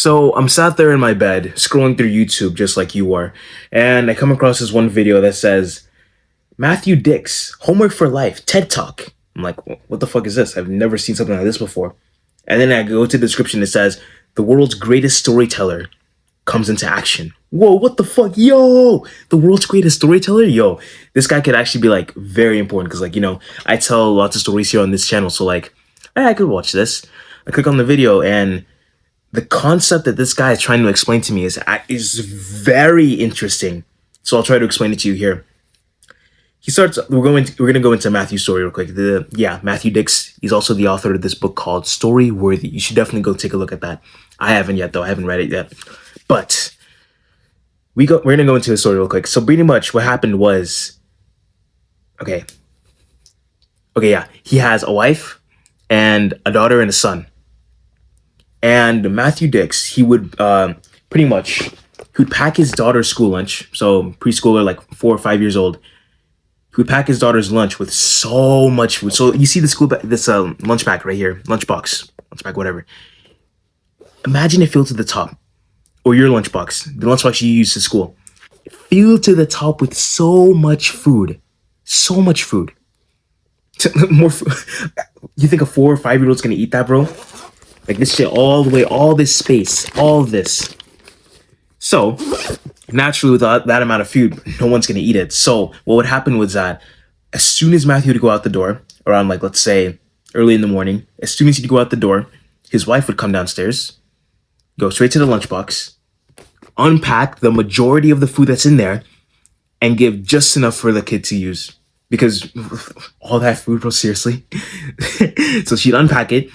So I'm sat there in my bed scrolling through YouTube just like you are, and I come across this one video that says Matthew Dix homework for life TED Talk. I'm like, what the fuck is this? I've never seen something like this before. And then I go to the description. It says the world's greatest storyteller comes into action. Whoa, what the fuck? Yo, the world's greatest storyteller? Yo, this guy could actually be like very important because I tell lots of stories here on this channel. So like, I could watch this. I click on the video and the concept that this guy is trying to explain to me is very interesting. So I'll try to explain it to you here. He starts. We're gonna go into Matthew's story real quick. Matthew Dix. He's also the author of this book called Story Worthy. You should definitely go take a look at that. I haven't yet though. I haven't read it yet. But we're gonna go into his story real quick. So pretty much what happened was, he has a wife and a daughter and a son. And Matthew Dix, he would pack his daughter's school lunch. So preschooler, like 4 or 5 years old. He would pack his daughter's lunch with so much food. So you see this lunch pack right here, lunch pack, whatever. Imagine it filled to the top, or your lunchbox, the lunchbox you use to school, filled to the top with so much food. More food. You think a 4 or 5 year old's gonna eat that, bro? Like this shit all the way, all this space, all this. So naturally, without that amount of food, no one's gonna eat it. So what would happen was that as soon as Matthew would go out the door, around like let's say early in the morning, as soon as he'd go out the door, his wife would come downstairs, go straight to the lunchbox, unpack the majority of the food that's in there, and give just enough for the kid to use. Because all that food, bro, seriously. So she'd unpack it,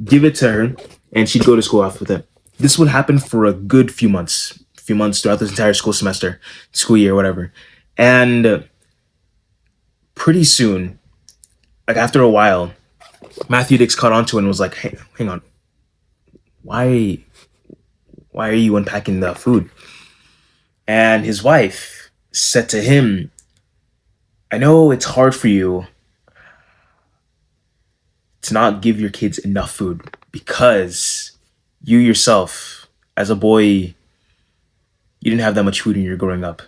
give it to her, and she'd go to school off with it. This would happen for a good few months throughout this entire school year, whatever. And pretty soon, like after a while, Matthew Dix caught onto it and was like, hey, hang on. Why are you unpacking the food? And his wife said to him, I know it's hard for you to not give your kids enough food because you yourself, as a boy, you didn't have that much food when you were growing up.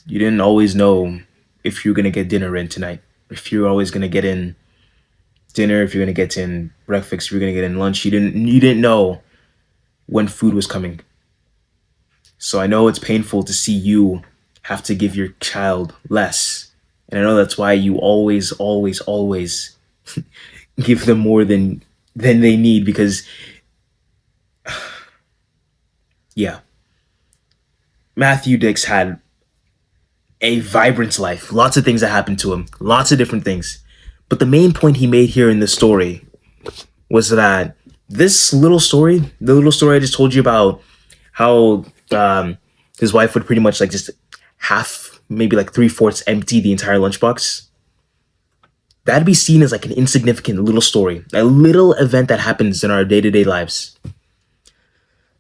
You didn't always know if you were going to get dinner in tonight, if you're always going to get in dinner, if you're going to get in breakfast, if you're going to get in lunch. You didn't know when food was coming. So I know it's painful to see you have to give your child less. And I know that's why you always give them more than they need because, yeah. Matthew Dix had a vibrant life. Lots of things that happened to him. Lots of different things. But the main point he made here in this story was that this little story, the little story I just told you about how his wife would pretty much like just half, maybe like 3/4 empty the entire lunchbox. That'd be seen as like an insignificant little story, a little event that happens in our day-to-day lives.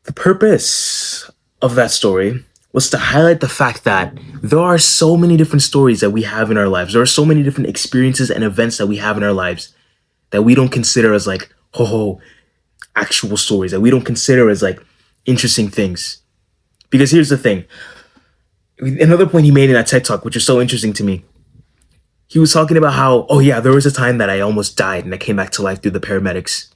The purpose of that story was to highlight the fact that there are so many different stories that we have in our lives. There are so many different experiences and events that we have in our lives that we don't consider as like, actual stories, that we don't consider as like interesting things. Because here's the thing. Another point he made in that TED Talk, which is so interesting to me, he was talking about how, there was a time that I almost died and I came back to life through the paramedics.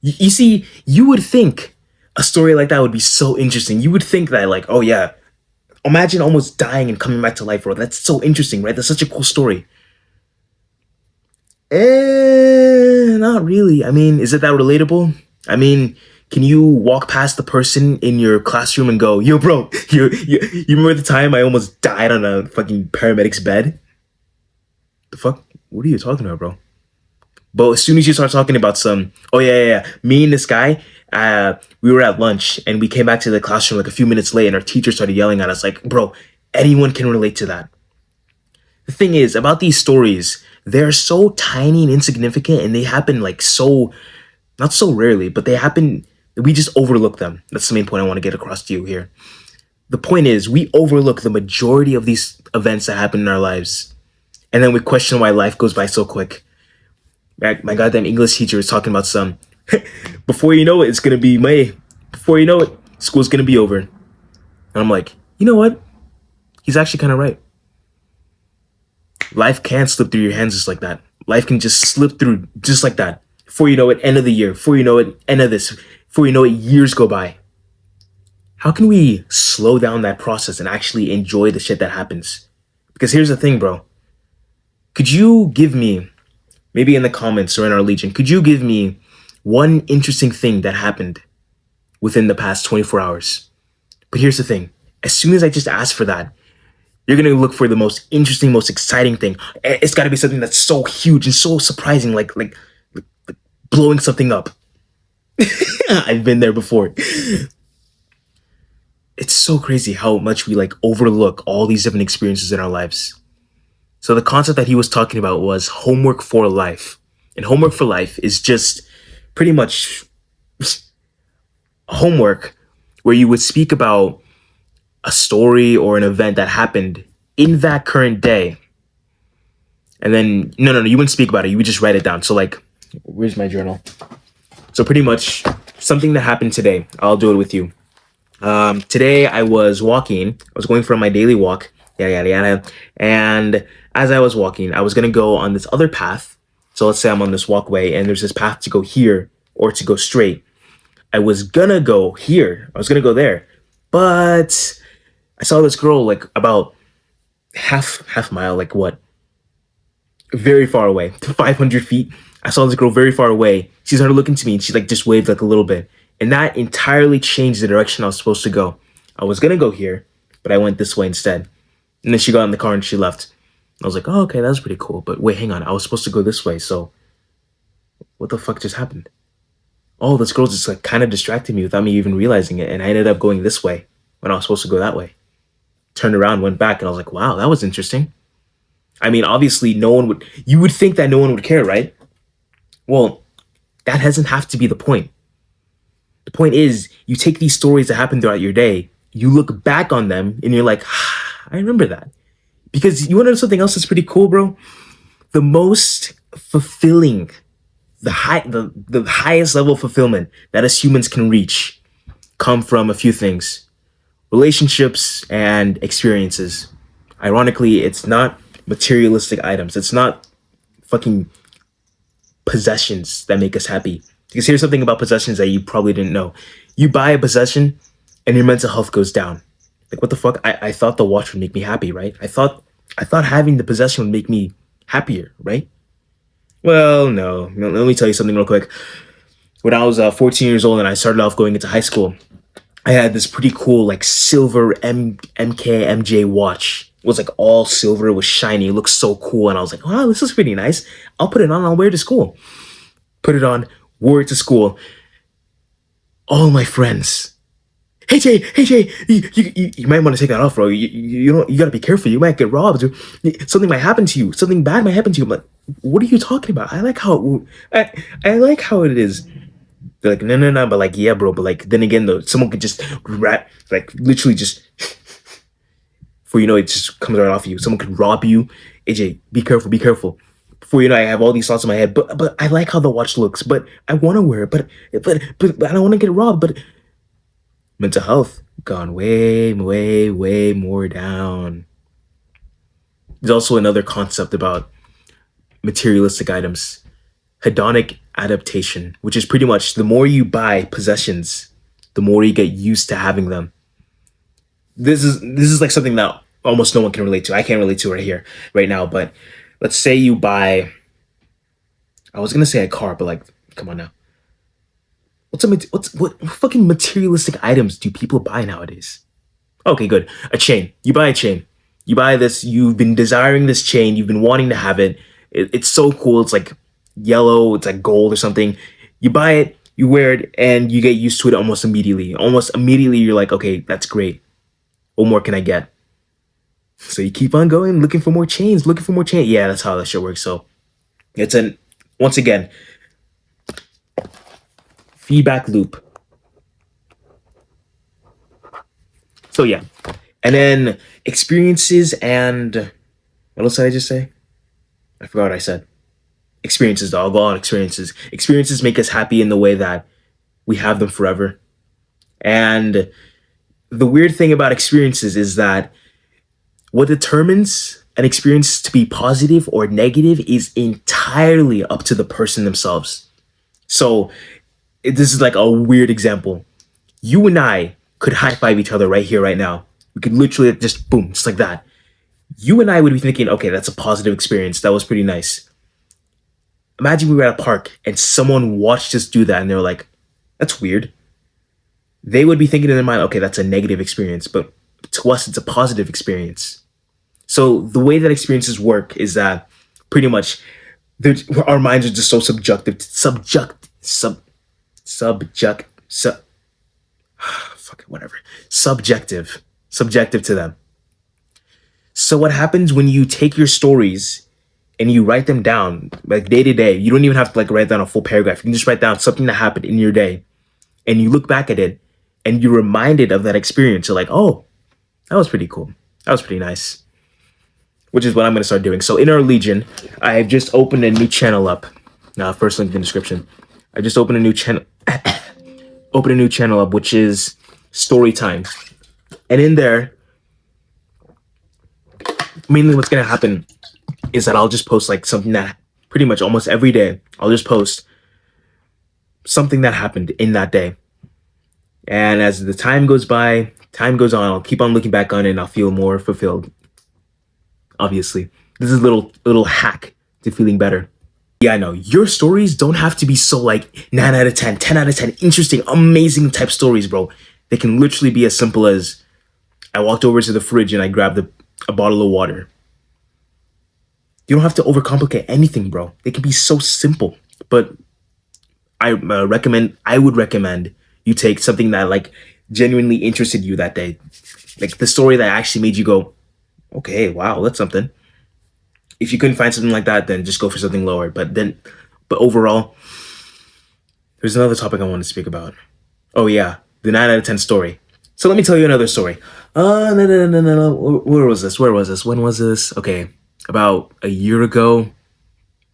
You see, you would think a story like that would be so interesting. You would think that like, imagine almost dying and coming back to life, bro. That's so interesting, right? That's such a cool story. Not really. I mean, is it that relatable? I mean, can you walk past the person in your classroom and go, yo, bro, you remember the time I almost died on a fucking paramedic's bed? The fuck? What are you talking about, bro? But as soon as you start talking about me and this guy, we were at lunch and we came back to the classroom like a few minutes late and our teacher started yelling at us like, bro, anyone can relate to that. The thing is, about these stories, they're so tiny and insignificant and they happen like not so rarely, but they happen, we just overlook them. That's the main point I want to get across to you here. The point is, we overlook the majority of these events that happen in our lives. And then we question why life goes by so quick. My goddamn English teacher was talking about Before you know it, it's gonna be May. Before you know it, school's gonna be over. And I'm like, you know what? He's actually kind of right. Life can slip through your hands just like that. Life can just slip through just like that. Before you know it, end of the year. Before you know it, end of this. Before you know it, years go by. How can we slow down that process and actually enjoy the shit that happens? Because here's the thing, bro. Could you give me, maybe in the comments or in our Legion, could you give me one interesting thing that happened within the past 24 hours? But here's the thing. As soon as I just ask for that, you're gonna look for the most interesting, most exciting thing. It's gotta be something that's so huge and so surprising, like blowing something up. I've been there before. It's so crazy how much we like overlook all these different experiences in our lives. So the concept that he was talking about was homework for life. And homework for life is just pretty much homework where you would speak about a story or an event that happened in that current day. And then, no, you wouldn't speak about it. You would just write it down. So, like, where's my journal? So, pretty much something that happened today. I'll do it with you. Today, I was walking. I was going for my daily walk. Yada, yada, yada. And as I was walking, I was going to go on this other path. So, let's say I'm on this walkway and there's this path to go here or to go straight. I was going to go here. I was going to go there. But I saw this girl, like, about half mile, like what? Very far away, 500 feet. I saw this girl very far away. She started looking to me and she like just waved like a little bit. And that entirely changed the direction I was supposed to go. I was gonna go here, but I went this way instead. And then she got in the car and she left. I was like, oh, okay, that was pretty cool. But wait, hang on. I was supposed to go this way. So what the fuck just happened? Oh, this girl just like kind of distracted me without me even realizing it. And I ended up going this way when I was supposed to go that way. Turned around, went back, and I was like, wow, that was interesting. I mean, obviously, you would think that no one would care, right? Well, that doesn't have to be the point. The point is, you take these stories that happen throughout your day, you look back on them, and you're like, I remember that. Because you want to know something else that's pretty cool, bro? The most fulfilling, the highest level of fulfillment that us humans can reach come from a few things: relationships and experiences. Ironically, it's not materialistic items. It's not fucking possessions that make us happy. Because here's something about possessions that you probably didn't know. You buy a possession and your mental health goes down. Like what the fuck? I thought the watch would make me happy, right? I thought having the possession would make me happier, right? Well, no. Let me tell you something real quick. When I was 14 years old and I started off going into high school, I had this pretty cool like silver MK watch. It was like all silver. It was shiny. It looked so cool. And I was like, wow, this is pretty nice. I'll put it on. I'll wear it to school. Put it on. Wore it to school. All my friends. Hey Jay, you might want to take that off, bro. You gotta be careful. You might get robbed. Something might happen to you. Something bad might happen to you. I'm like, what are you talking about? I like how it is. They're like, no, but like, yeah, bro, but like, then again, though, someone could just like, literally just, before you know, it just comes right off you. Someone could rob you. AJ, be careful, be careful. Before you know, I have all these thoughts in my head, but I like how the watch looks, but I want to wear it, but I don't want to get robbed, but mental health gone way more down. There's also another concept about materialistic items: hedonic adaptation, which is pretty much the more you buy possessions, the more you get used to having them. This is like something that almost no one can relate to. I can't relate to right here, right now. But let's say you buy. I was gonna say a car, but like, come on now. What fucking materialistic items do people buy nowadays? Okay, good. A chain. You buy a chain. You buy this. You've been desiring this chain. You've been wanting to have it. It's so cool. It's like yellow. It's like gold or something. You buy it. You wear it, and you get used to it almost immediately. Almost immediately, you're like, okay, that's great. What more can I get? So you keep on going, looking for more chains, looking for more chains. Yeah, that's how that shit works. So it's once again, feedback loop. So yeah. And then experiences and what else did I just say? I forgot what I said. Experiences, though. I'll go on experiences. Experiences make us happy in the way that we have them forever. And the weird thing about experiences is that what determines an experience to be positive or negative is entirely up to the person themselves. So, this is like a weird example. You and I could high five each other right here, right now. We could literally just boom, just like that. You and I would be thinking, okay, that's a positive experience. That was pretty nice. Imagine we were at a park and someone watched us do that and they were like, that's weird. They would be thinking in their mind, okay, that's a negative experience. But to us, it's a positive experience. So the way that experiences work is that pretty much our minds are just so fuck it, whatever, subjective to them. So what happens when you take your stories and you write them down like day to day? You don't even have to like write down a full paragraph. You can just write down something that happened in your day, and you look back at it and you're reminded of that experience. You're like, oh, that was pretty cool. That was pretty nice. Which is what I'm going to start doing. So in our Legion, I have just opened a new channel up. First link in the description. I just opened a new channel. Open a new channel up, which is story time. And in there, mainly what's going to happen is that I'll just post like something that pretty much almost every day. I'll just post something that happened in that day. And as the time goes by, time goes on, I'll keep on looking back on it and I'll feel more fulfilled. Obviously, this is a little hack to feeling better. Yeah, I know. Your stories don't have to be so like 9 out of 10, 10 out of 10, interesting, amazing type stories, bro. They can literally be as simple as I walked over to the fridge and I grabbed a bottle of water. You don't have to overcomplicate anything, bro. They can be so simple. But I would recommend you take something that like genuinely interested you that day. Like the story that actually made you go, okay, wow, that's something. If you couldn't find something like that, then just go for something lower. But overall, there's another topic I want to speak about. Oh yeah, the 9 out of 10 story. So let me tell you another story. No. Where was this? When was this? Okay, about a year ago,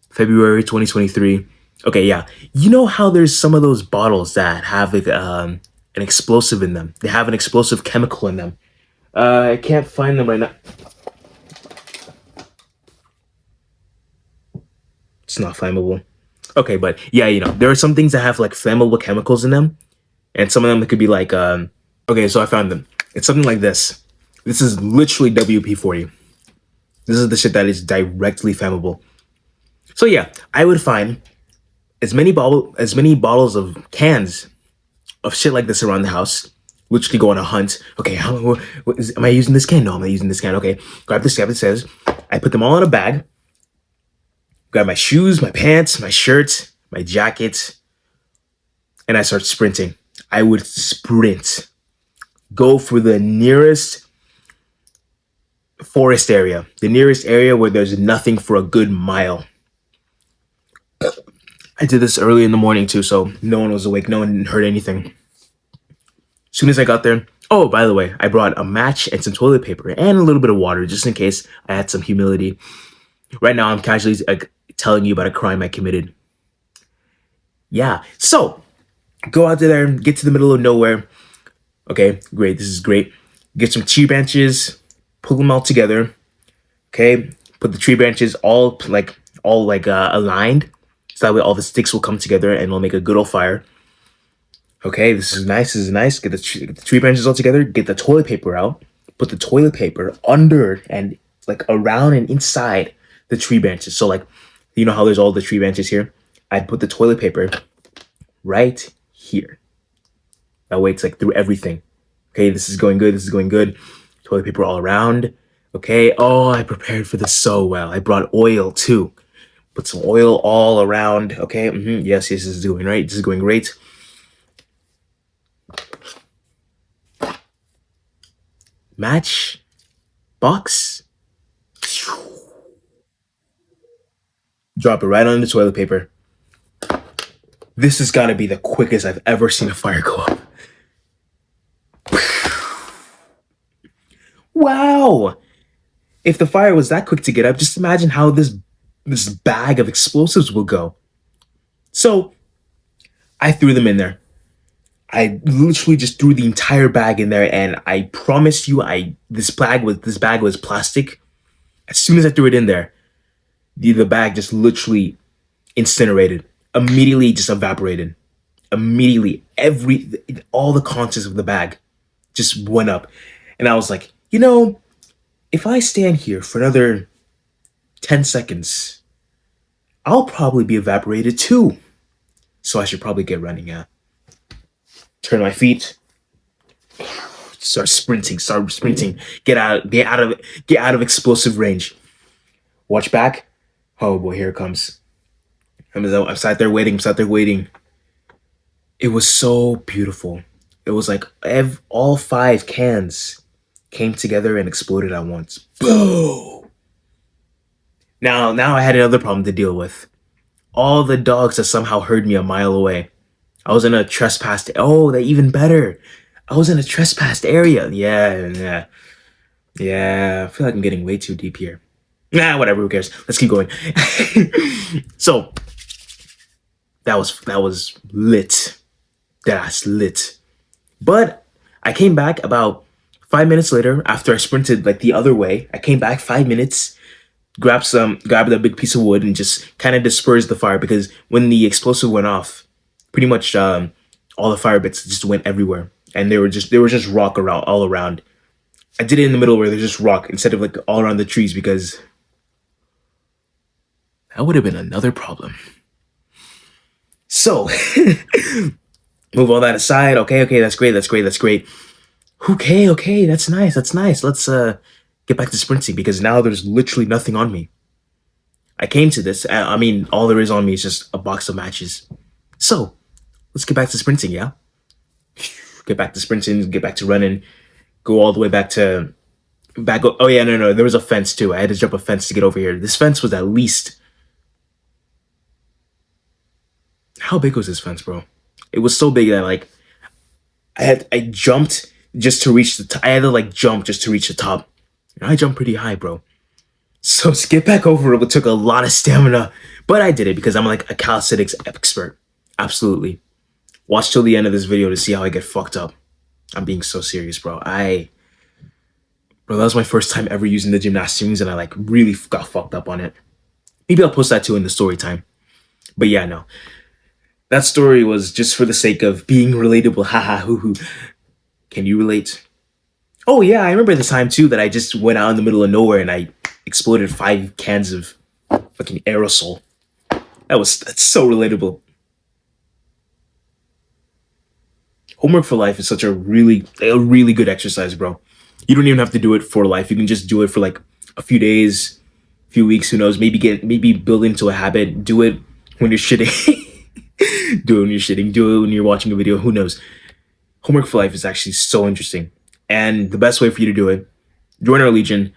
February 2023. Okay, yeah. You know how there's some of those bottles that have like an explosive in them? They have an explosive chemical in them. I can't find them right now. It's not flammable. Okay, but yeah, there are some things that have like flammable chemicals in them, and some of them could be like, okay, so I found them. It's something like this. This is literally WP-40. This is the shit that is directly flammable. So yeah, I would find as many bottles of cans of shit like this around the house. Literally go on a hunt. Okay, am I using this can? No, I'm not using this can. Okay, grab this can. It says I put them all in a bag. Grab my shoes, my pants, my shirt, my jacket, and I start sprinting. I would sprint. Go for the nearest forest area. The nearest area where there's nothing for a good mile. I did this early in the morning too, so no one was awake. No one heard anything. As soon as I got there, oh, by the way, I brought a match and some toilet paper and a little bit of water just in case I had some humility. Right now, I'm casually telling you about a crime I committed. Yeah, so go out there and get to the middle of nowhere. Okay, great. This is great. Get some tree branches, pull them all together. Okay, put the tree branches all aligned, so that way all the sticks will come together and it'll make a good old fire. Okay, this is nice. Get the tree branches all together. Get the toilet paper out. Put the toilet paper under and like around and inside the tree branches. So like, you know how there's all the tree branches here? I'd put the toilet paper right here. That way it's like through everything. Okay, this is going good. Toilet paper all around. Okay, oh, I prepared for this so well. I brought oil too. Put some oil all around. Okay, yes, this is doing right. This is going great. Match box. Drop it right on the toilet paper. This has got to be the quickest I've ever seen a fire go up. Wow! If the fire was that quick to get up, just imagine how this this bag of explosives will go. So I threw them in there. I literally just threw the entire bag in there, and I promise you, I this bag was plastic. As soon as I threw it in there, the bag just literally incinerated. Immediately, just evaporated. Immediately, all the contents of the bag just went up, and I was like, if I stand here for another 10 seconds, I'll probably be evaporated too. So I should probably get running. Yeah. Turn my feet, start sprinting, get out of explosive range. Watch back. Oh boy, here it comes. I'm sat there waiting. It was so beautiful. It was like all five cans came together and exploded at once. Boom! Now I had another problem to deal with. All the dogs that somehow heard me a mile away. I was in a trespassed. Oh, that even better. I was in a trespassed area. Yeah. Yeah, I feel like I'm getting way too deep here. Nah, whatever. Who cares? Let's keep going. So that was lit. That's lit. But I came back about 5 minutes later after I sprinted like the other way. I came back 5 minutes, grabbed a big piece of wood and just kind of dispersed the fire because when the explosive went off, pretty much all the fire bits just went everywhere, and they were just rock around all around. I did it in the middle where there's just rock instead of like all around the trees because that would have been another problem. So move all that aside. Okay, that's great. Okay, that's nice. Let's get back to sprinting because now there's literally nothing on me. I came to this. I mean, all there is on me is just a box of matches. So let's get back to sprinting. Yeah, get back to sprinting. Get back to running. Go all the way back to back. Oh yeah, no. There was a fence too. I had to jump a fence to get over here. This fence was at least how big was this fence, bro? It was so big that like I jumped just to reach I had to like jump just to reach the top. And I jumped pretty high, bro. So to get back over it took a lot of stamina, but I did it because I'm like a calisthenics expert. Absolutely. Watch till the end of this video to see how I get fucked up. I'm being so serious, bro. Bro, that was my first time ever using the gymnastics, and I like really got fucked up on it. Maybe I'll post that too in the story time. But yeah, no. That story was just for the sake of being relatable. Haha, hoo hoo. Can you relate? Oh yeah, I remember the time too that I just went out in the middle of nowhere and I exploded 5 cans of fucking aerosol. That's so relatable. Homework for life is such a really good exercise, bro. You don't even have to do it for life. You can just do it for like a few days, few weeks, who knows, maybe build into a habit. Do it when you're shitting. Do it when you're shitting. Do it when you're watching a video, who knows. Homework for life is actually so interesting. And the best way for you to do it, join our Legion,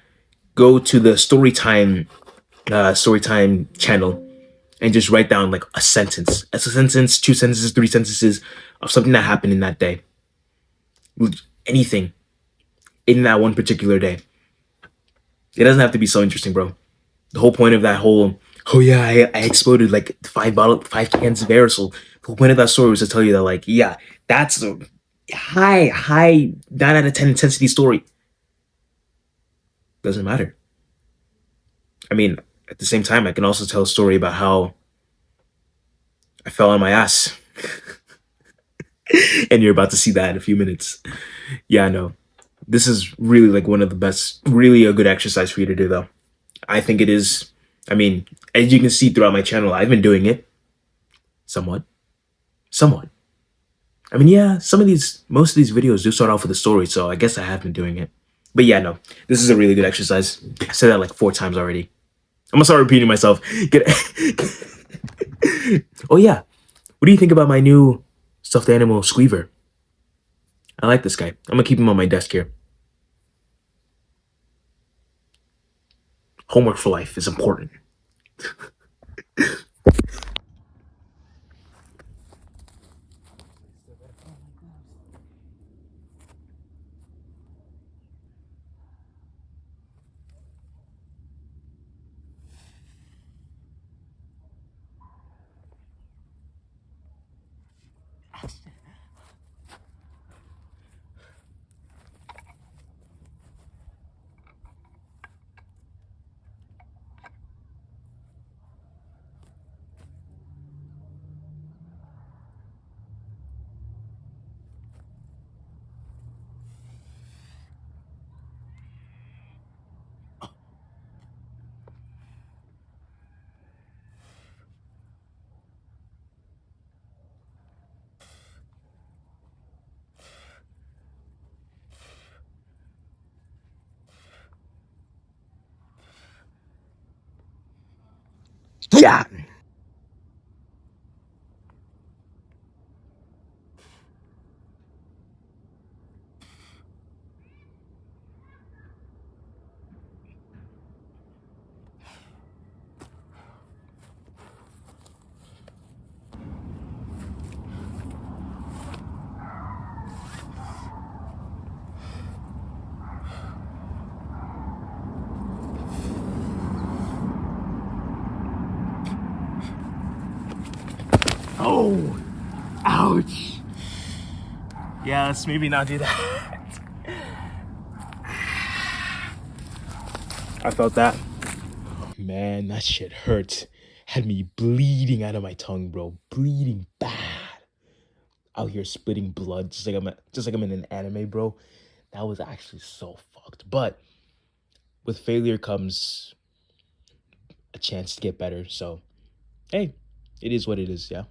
go to the storytime channel and just write down like a sentence. It's a sentence, 2 sentences, 3 sentences of something that happened in that day. Anything in that one particular day. It doesn't have to be so interesting, bro. The whole point of that whole, oh yeah, I exploded like 5 cans of aerosol. The whole point of that story was to tell you that like, yeah, that's a high 9 out of 10 intensity story. Doesn't matter. I mean, at the same time, I can also tell a story about how I fell on my ass. And you're about to see that in a few minutes. Yeah, no. This is really like one of the best, really a good exercise for you to do though. I think it is. I mean, as you can see throughout my channel, I've been doing it somewhat. Somewhat. I mean, yeah, most of these videos do start off with a story, so I guess I have been doing it. But yeah, no, this is a really good exercise. I said that like 4 times already. I'm gonna start repeating myself. Oh yeah, what do you think about my new stuffed animal Squeaver? I like this guy. I'm gonna keep him on my desk here. Homework for life is important. Yeah. Oh, ouch. Yeah, let's maybe not do that. I felt that. Man, that shit hurt. Had me bleeding out of my tongue, bro. Bleeding bad. Out here spitting blood, just like I'm in an anime, bro. That was actually so fucked. But with failure comes a chance to get better. So, hey, it is what it is, yeah.